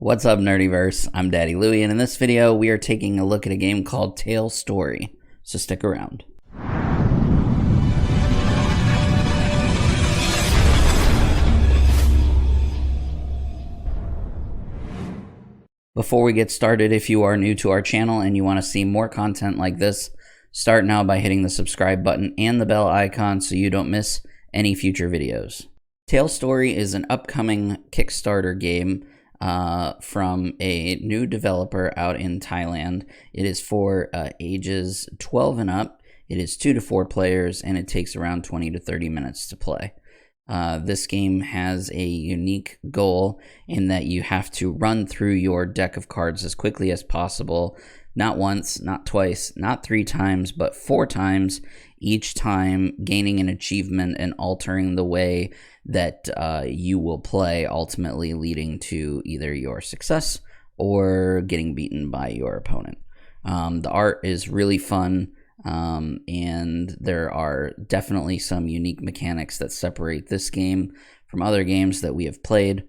What's up, Nerdyverse? I'm Daddy Louie, and in this video, we are taking a look at a game called Tale Story, so stick around. Before we get started, if you are new to our channel and you want to see more content like this, start now by hitting the subscribe button and the bell icon so you don't miss any future videos. Tale Story is an upcoming Kickstarter game from a new developer out in Thailand. It is for ages 12 and up. It is 2 to 4 players, and it takes around 20 to 30 minutes to play. This game has a unique goal in that you have to run through your deck of cards as quickly as possible, not once, not twice, not 3 times, but 4 times, each time gaining an achievement and altering the way that you will play, ultimately leading to either your success or getting beaten by your opponent. The art is really fun. And there are definitely some unique mechanics that separate this game from other games that we have played.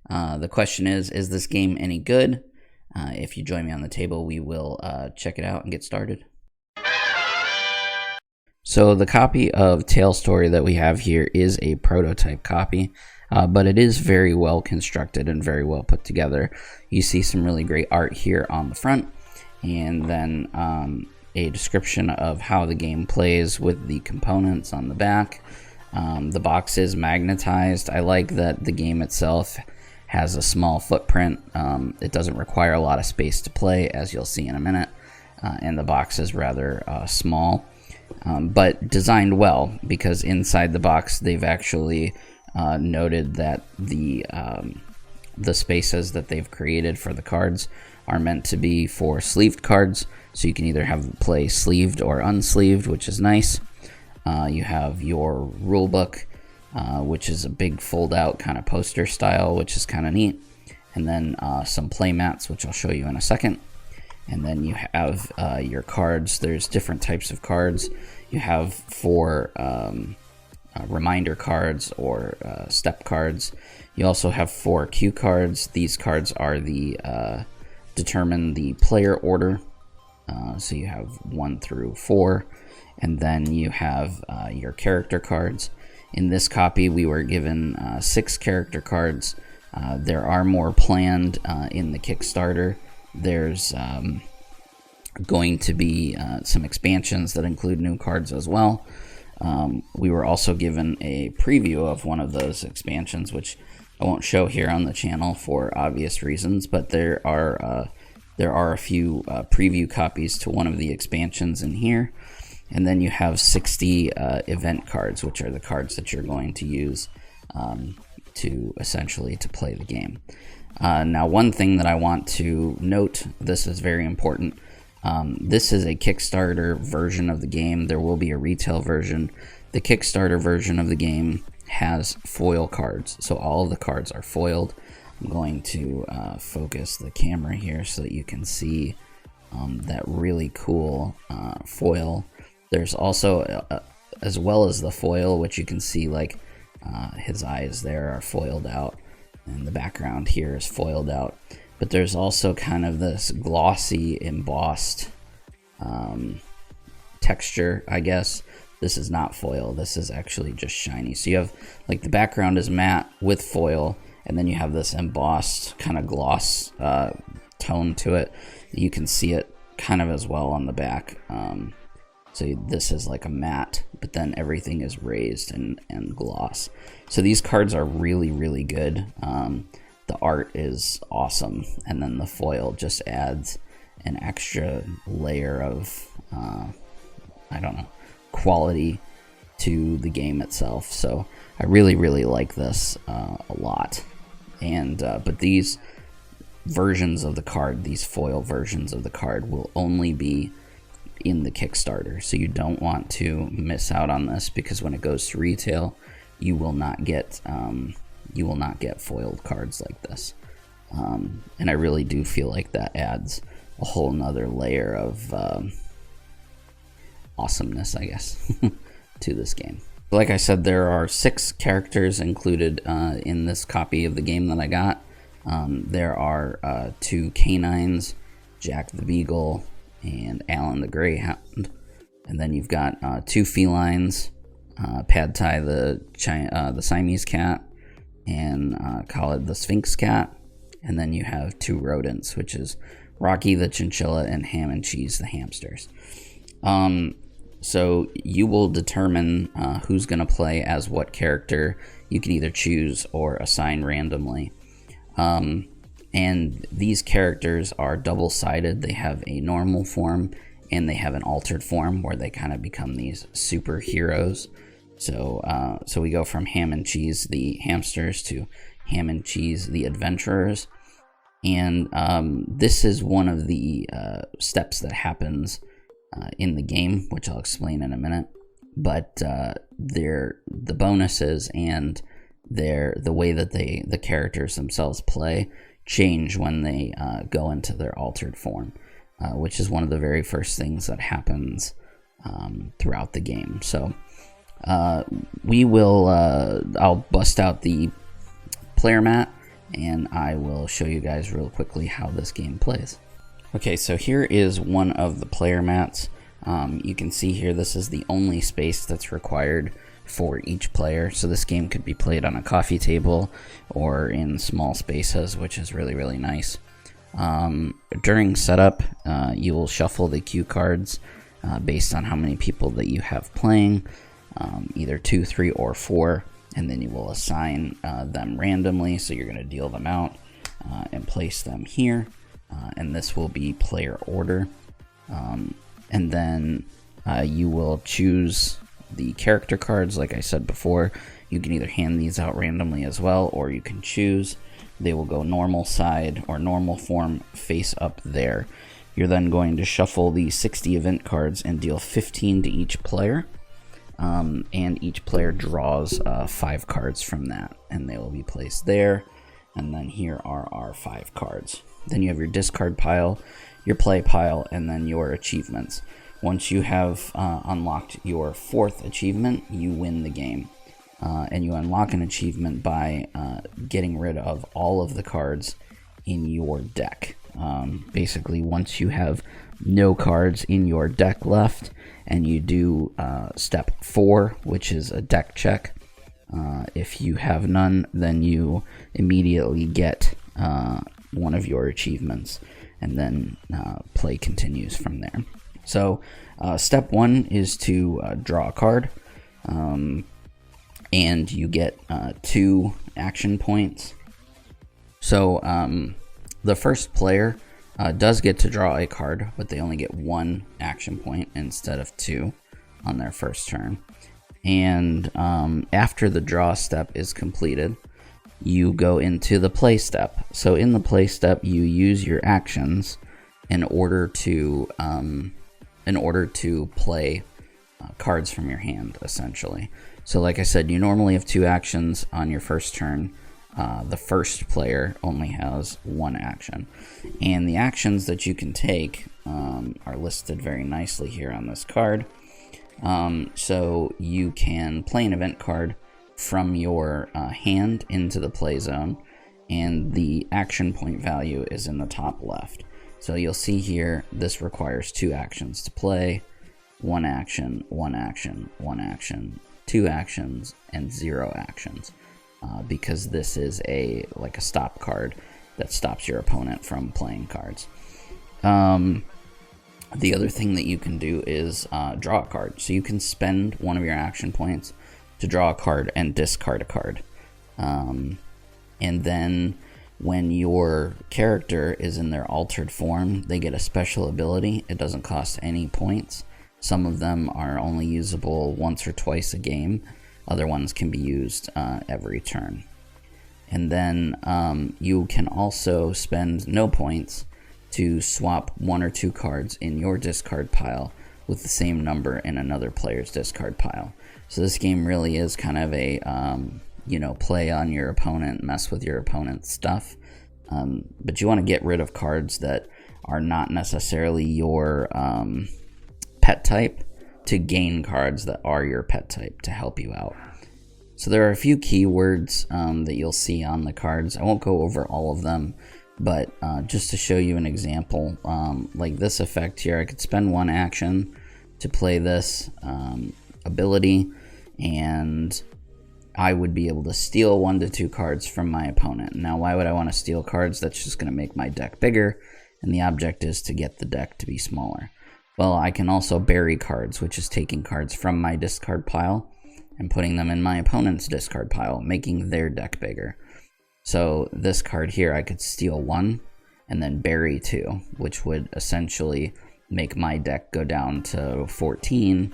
The question is this game any good? If you join me on the table, we will check it out and get started. So the copy of Tale Story that we have here is a prototype copy, but it is very well constructed and very well put together. You see some really great art here on the front, and then a description of how the game plays with the components on the back. The box is magnetized. I like that the game itself has a small footprint. It doesn't require a lot of space to play, as you'll see in a minute, and the box is rather small, but designed well, because inside the box they've actually noted that the spaces that they've created for the cards are meant to be for sleeved cards, so you can either have them play sleeved or unsleeved, which is nice. You have your rule book, which is a big fold-out kind of poster style, which is kind of neat. And then some play mats, which I'll show you in a second. And then you have your cards. There's different types of cards. You have 4 reminder cards or step cards. You also have 4 cue cards. These cards are the determine the player order. So you have 1 through 4, and then you have your character cards. In this copy, we were given 6 character cards. There are more planned in the Kickstarter. There's going to be some expansions that include new cards as well. We were also given a preview of one of those expansions, which I won't show here on the channel for obvious reasons, but there are a few preview copies to one of the expansions in here. And then you have 60 event cards, which are the cards that you're going to use to essentially to play the game. Now, one thing that I want to note, this is very important. This is a Kickstarter version of the game. There will be a retail version. The Kickstarter version of the game has foil cards, so all of the cards are foiled. I'm going to focus the camera here so that you can see that really cool foil. There's also, as well as the foil, which you can see, like his eyes there are foiled out, and the background here is foiled out. But there's also kind of this glossy, embossed texture, I guess. This is not foil. This is actually just shiny. So you have, like, the background is matte with foil, and then you have this embossed kind of gloss tone to it. You can see it kind of as well on the back. So this is like a matte, but then everything is raised and gloss. So these cards are really, really good. The art is awesome, and then the foil just adds an extra layer of, I don't know, quality to the game itself. So I really, really like this a lot. And but these versions of the card, these foil versions of the card, will only be in the Kickstarter. So you don't want to miss out on this, because when it goes to retail, you will not get foiled cards like this. And I really do feel like that adds a whole nother layer of awesomeness, I guess, to this game. Like I said, there are 6 characters included in this copy of the game that I got. There are 2 canines, Jack the Beagle and Alan the Greyhound. And then you've got 2 felines, Pad Thai the Siamese cat, and Khalid the Sphinx cat. And then you have 2 rodents, which is Rocky the chinchilla and Ham and Cheese the hamsters. So you will determine who's going to play as what character. You can either choose or assign randomly. And these characters are double-sided. They have a normal form and they have an altered form where they kind of become these superheroes. So we go from Ham and Cheese the hamsters to Ham and Cheese the adventurers. And this is one of the steps that happens in the game, which I'll explain in a minute. But the bonuses and the way that the characters themselves play change when they go into their altered form, which is one of the very first things that happens throughout the game. So I'll bust out the player mat and I will show you guys real quickly how this game plays. Okay, so here is one of the player mats. You can see here this is the only space that's required for each player. So this game could be played on a coffee table or in small spaces, which is really, really nice. During setup, you will shuffle the cue cards based on how many people that you have playing, either 2, 3, or 4, and then you will assign them randomly. So you're going to deal them out and place them here. And this will be player order. And then you will choose the character cards. Like I said before, you can either hand these out randomly as well, or you can choose. They will go normal side or normal form face up there. You're then going to shuffle the 60 event cards and deal 15 to each player. And each player draws 5 cards from that, and they will be placed there. And then here are our 5 cards. Then you have your discard pile, your play pile, and then your achievements. Once you have unlocked your 4th achievement, you win the game. And you unlock an achievement by getting rid of all of the cards in your deck. Basically, once you have no cards in your deck left, and you do step 4, which is a deck check. If you have none, then you immediately get one of your achievements, and then play continues from there. So step 1 is to draw a card, and you get 2 action points. So the first player does get to draw a card, but they only get 1 action point instead of 2 on their first turn. And after the draw step is completed, you go into the play step. So in the play step, you use your actions in order to play cards from your hand, essentially. So like I said, you normally have 2 actions on your first turn. The first player only has 1 action. And the actions that you can take are listed very nicely here on this card. So you can play an event card from your hand into the play zone, and the action point value is in the top left. So you'll see here, this requires 2 actions to play, 1 action, 1 action, 1 action, 2 actions, and 0 actions, because this is like a stop card that stops your opponent from playing cards. The other thing that you can do is draw a card. So you can spend one of your action points to draw a card and discard a card. And then when your character is in their altered form, they get a special ability. It doesn't cost any points. Some of them are only usable once or twice a game. Other ones can be used every turn. And then you can also spend no points to swap 1 or 2 cards in your discard pile with the same number in another player's discard pile. So this game really is kind of a, play on your opponent, mess with your opponent's stuff. But you want to get rid of cards that are not necessarily your pet type to gain cards that are your pet type to help you out. So there are a few keywords that you'll see on the cards. I won't go over all of them, but just to show you an example, like this effect here, I could spend one action to play this ability, and I would be able to steal 1 to 2 cards from my opponent. Now, why would I want to steal cards? That's just going to make my deck bigger, and the object is to get the deck to be smaller. Well, I can also bury cards, which is taking cards from my discard pile and putting them in my opponent's discard pile, making their deck bigger. So this card here, I could steal 1 and then bury 2, which would essentially make my deck go down to 14,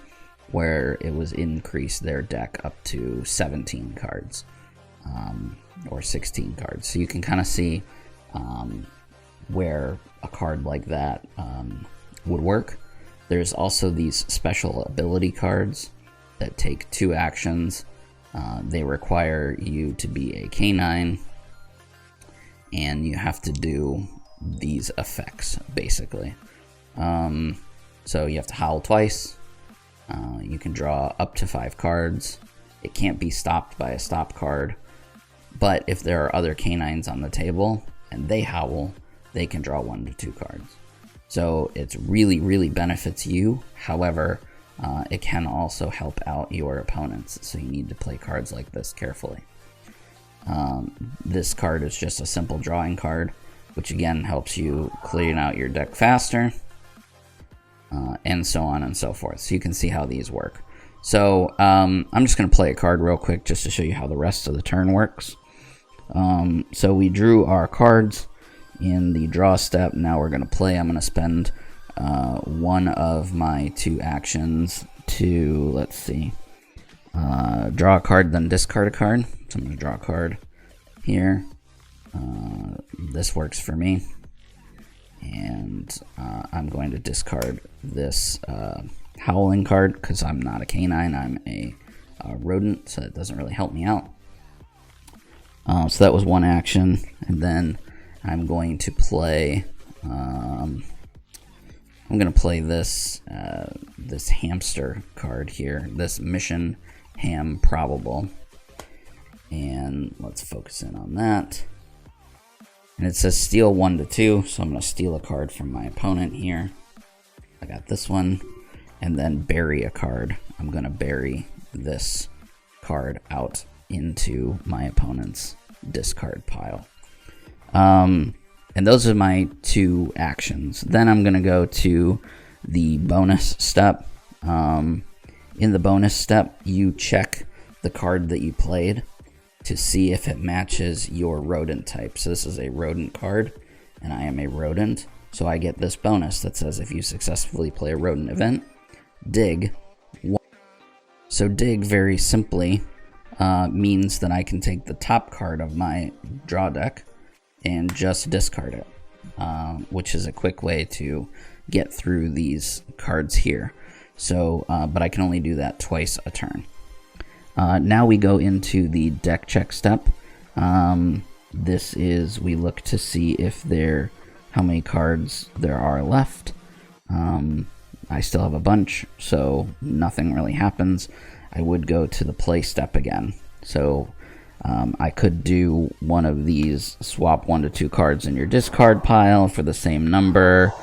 where it was increase their deck up to 17 cards or 16 cards. So you can kind of see where a card like that would work. There's also these special ability cards that take 2 actions. They require you to be a canine, and you have to do these effects, basically. So you have to howl twice. You can draw up to 5 cards. It can't be stopped by a stop card. But if there are other canines on the table and they howl, they can draw 1 to 2 cards. So it's really, really benefits you. However, it can also help out your opponents. So you need to play cards like this carefully. This card is just a simple drawing card, which again helps you clean out your deck faster. And so on and so forth. So you can see how these work. So I'm just going to play a card real quick just to show you how the rest of the turn works. So we drew our cards in the draw step. Now we're going to play. I'm going to spend one of my 2 actions to, let's see, draw a card, then discard a card. So I'm going to draw a card here. This works for me. And I'm going to discard this howling card because I'm not a canine, I'm a rodent, so it doesn't really help me out. So that was one action, and then I'm going to play this this hamster card here, this mission ham probable, and let's focus in on that. And it says steal 1 to 2, so I'm going to steal a card from my opponent here. I got this one. And then bury a card. I'm going to bury this card out into my opponent's discard pile. And those are my 2 actions. Then I'm going to go to the bonus step. In the bonus step, you check the card that you played to see if it matches your rodent type. So this is a rodent card, and I am a rodent. So I get this bonus that says if you successfully play a rodent event, dig 1. So dig very simply means that I can take the top card of my draw deck and just discard it, which is a quick way to get through these cards here. So, but I can only do that twice a turn. Now we go into the deck check step. This is, we look to see if how many cards there are left. I still have a bunch, so nothing really happens. I would go to the play step again. So I could do one of these, swap 1 to 2 cards in your discard pile for the same number.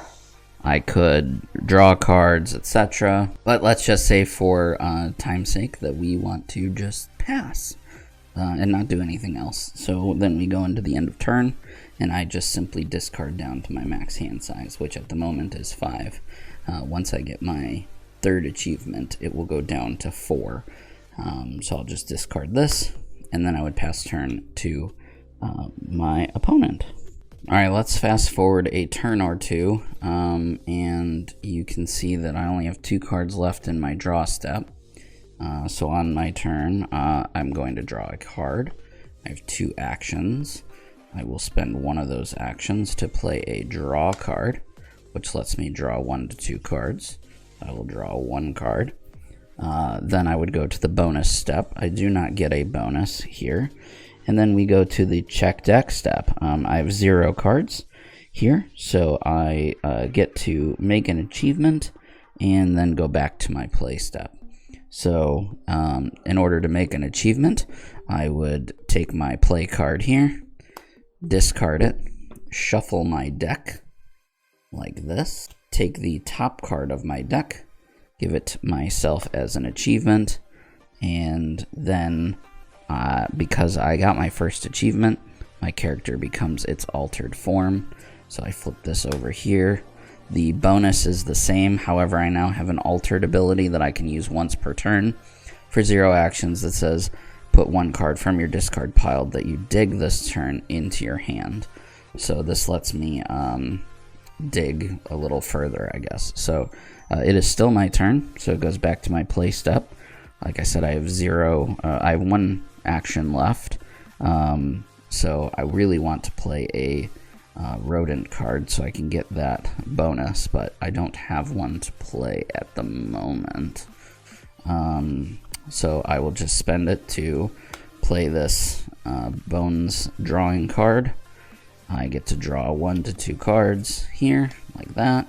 I could draw cards, etc. But let's just say for time's sake that we want to just pass and not do anything else. So then we go into the end of turn, and I just simply discard down to my max hand size, which at the moment is 5. Once I get my 3rd achievement, it will go down to 4. So I'll just discard this, and then I would pass turn to my opponent. Alright, let's fast forward a turn or 2, and you can see that I only have 2 cards left in my draw step. So on my turn, I'm going to draw a card. I have 2 actions. I will spend one of those actions to play a draw card, which lets me draw 1 to 2 cards. I will draw 1 card. Then I would go to the bonus step. I do not get a bonus here. And then we go to the check deck step. I have 0 cards here, so I get to make an achievement and then go back to my play step. So in order to make an achievement, I would take my play card here, discard it, shuffle my deck like this, take the top card of my deck, give it to myself as an achievement, and then because I got my first achievement, my character becomes its altered form. So I flip this over here. The bonus is the same, however I now have an altered ability that I can use once per turn for 0 actions that says put 1 card from your discard pile that you dig this turn into your hand. So this lets me dig a little further, I guess. So it is still my turn, so it goes back to my play step. Like I said, I have 1 action left, so I really want to play a rodent card so I can get that bonus, but I don't have one to play at the moment. So I will just spend it to play this bones drawing card. I get to draw 1 to 2 cards here, like that.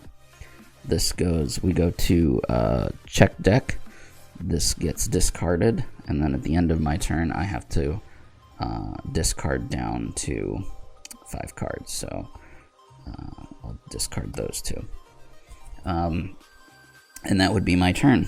We go to check deck. This gets discarded, and then at the end of my turn, I have to discard down to 5 cards. So I'll discard those 2. And that would be my turn.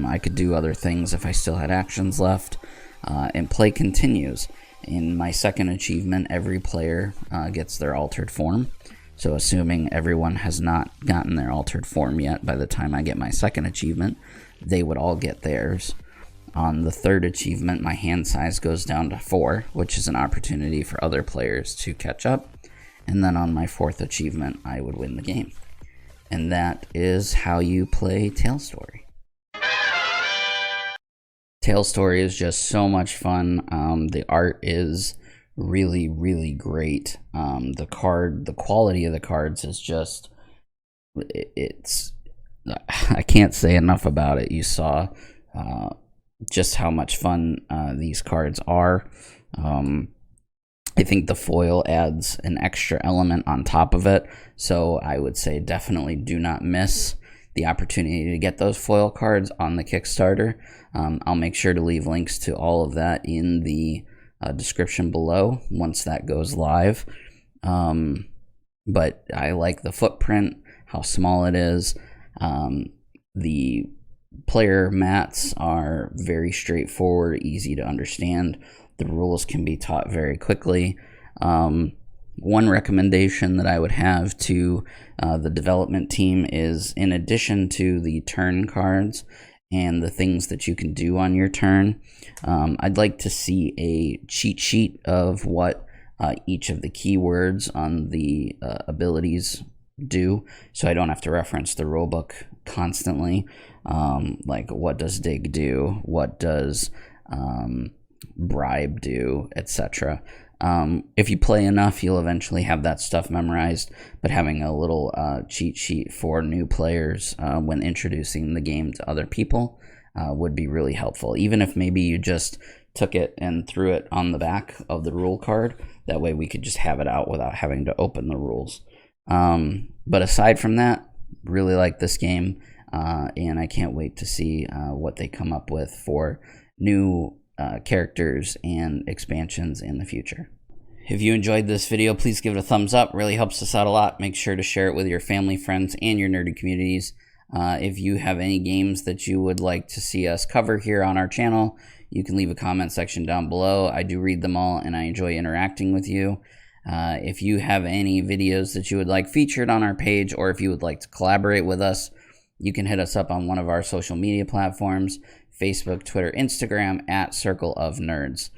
I could do other things if I still had actions left. And play continues. In my second achievement, every player gets their altered form. So assuming everyone has not gotten their altered form yet, by the time I get my second achievement, they would all get theirs. On the third achievement, my hand size goes down to 4, which is an opportunity for other players to catch up. And then on my fourth achievement, I would win the game. And that is how you play Tale Story. Tale Story is just so much fun. The art is really, really great. The quality of the cards is just, I can't say enough about it. You saw just how much fun these cards are. I think the foil adds an extra element on top of it, so I would say definitely do not miss the opportunity to get those foil cards on the Kickstarter. I'll make sure to leave links to all of that in the description below once that goes live. But I like the footprint, how small it is. The player mats are very straightforward, easy to understand. The rules can be taught very quickly. One recommendation that I would have to the development team is, in addition to the turn cards and the things that you can do on your turn, I'd like to see a cheat sheet of what each of the keywords on the abilities do, so I don't have to reference the rulebook constantly. Like, what does dig do? What does bribe do, etc. If you play enough, you'll eventually have that stuff memorized, but having a little cheat sheet for new players when introducing the game to other people would be really helpful. Even if maybe you just took it and threw it on the back of the rule card, that way we could just have it out without having to open the rules. But aside from that, really like this game, and I can't wait to see what they come up with for new characters and expansions in the future. If you enjoyed this video, please give it a thumbs up. Really helps us out a lot. Make sure to share it with your family, friends, and your nerdy communities. If you have any games that you would like to see us cover here on our channel, you can leave a comment section down below. I do read them all, and I enjoy interacting with you. If you have any videos that you would like featured on our page, or if you would like to collaborate with us, you can hit us up on one of our social media platforms: Facebook, Twitter, Instagram, at Circle of Nerds.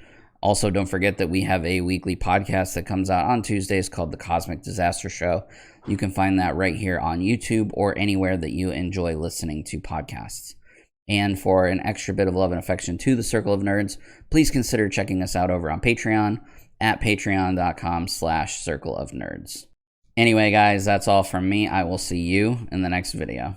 Also, don't forget that we have a weekly podcast that comes out on Tuesdays called The Cosmic Disaster Show. You can find that right here on YouTube or anywhere that you enjoy listening to podcasts. And for an extra bit of love and affection to the Circle of Nerds, please consider checking us out over on Patreon at patreon.com/Circle of Nerds. Anyway, guys, that's all from me. I will see you in the next video.